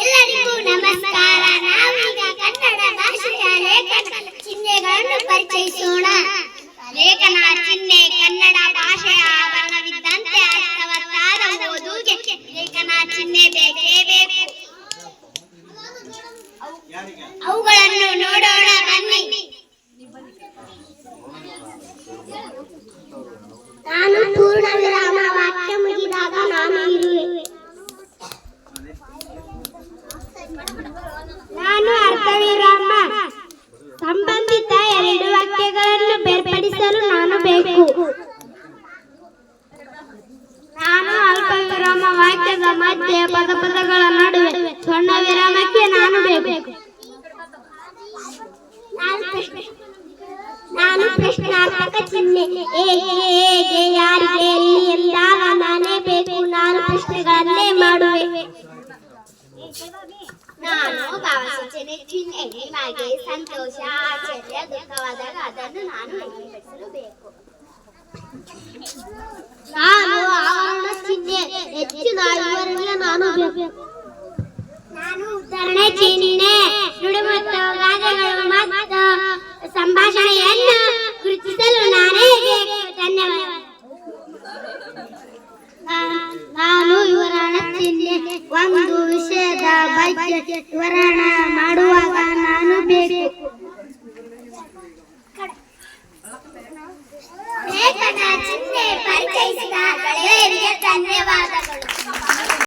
ಎಲ್ಲರಿಗೂ ನಮಸ್ಕಾರ. ನಾವೀಗ ಕನ್ನಡ ಭಾಷೆಯ ಲೇಖನ ಚಿಹ್ನೆಗಳನ್ನು ಪರಿಚಯಿಸೋಣ. ಲೇಖನ ಚಿಹ್ನೆ ಕನ್ನಡ ಭಾಷೆಯ ಆಭರಣವಿದ್ದಂತೆ ಅರ್ಥವತ್ತಾದ ಓದುಗೆ ಲೇಖನ ಚಿಹ್ನೆ ಬೇಕೇ ಬೇಕು. ಅವುಗಳನ್ನು ನೋಡೋಣ ಬನ್ನಿ. ನಾನು ಪೂರ್ಣ ವಿರಾಮ ವಾಕ್ಯ ಮುಗಿದಾಗ ನಾನು ಇರುವೆ. ನಾನು ಅರ್ಧವಿರಾಮ. ಸಂಬಂಧಿತ ಎರಡು ವಾಕ್ಯಗಳನ್ನು ಬೇರ್ಪಡಿಸಲು ನಾನು ಬೇಕು. ನಾನು ಅಲ್ಪ ವಿರಾಮ ವಾಕ್ಯದ ಮಧ್ಯೆ ಪದಗಳ ನಡುವೆ ಸಣ್ಣ ವಿರಾಮಕ್ಕೆ ನಾನು ಬೇಕು. ನಾನು ಪ್ರಶ್ನಾರ್ಥಕ ಚಿಹ್ನೆ ಹೇಗೆ ಯಾರಿಗೆ ಎಲ್ಲಿ ಎಂದಾಗ ನಾನೇ ಬೇಕು. ನಾನು ಪ್ರಶ್ನೆಗಳನ್ನೇ ಮಾಡುವೆ. ನಾನು ಭಾವಸೂಚನೆ ಚಿಹ್ನೆ ನಿಮಗೆ ಸಂತೋಷ ಆಶ್ಚರ್ಯ ದುಃಖವಾದಾಗ ಅದನ್ನು ನಾನು ವ್ಯಕ್ತಪಡಿಸಲು ಬೇಕು. ನಾನು ಆವರಣ ಚಿಹ್ನೆ ಹೆಚ್ಚಿನ ವಿವರಣೆ ನಾನು ಬೇಕು. ನಾನು ಉದಾಹರಣೆ ಚಿಹ್ನೆ ನುಡಿಮುತ್ತು ಗಾದೆಗಳು ಮತ್ತು ಸಂಭಾಷಣೆಯನ್ನು ಗುರುತಿಸಲು ನಾನೇ ಬೇಕು. ಧನ್ಯವಾದ. ನಾನು ವಿವರಣ ಚಿಹ್ನೆ ಒಂದು ವಿಷಯದ ಬಗ್ಗೆ ವಿವರಣ ಮಾಡುವಾಗ ನಾನು ಬೇಕು. ಲೇಖನ ಚಿಹ್ನೆ ಪರಿಚಯಿಸಿದ ಗೆಳೆಯರಿಗೆ ಧನ್ಯವಾದಗಳು.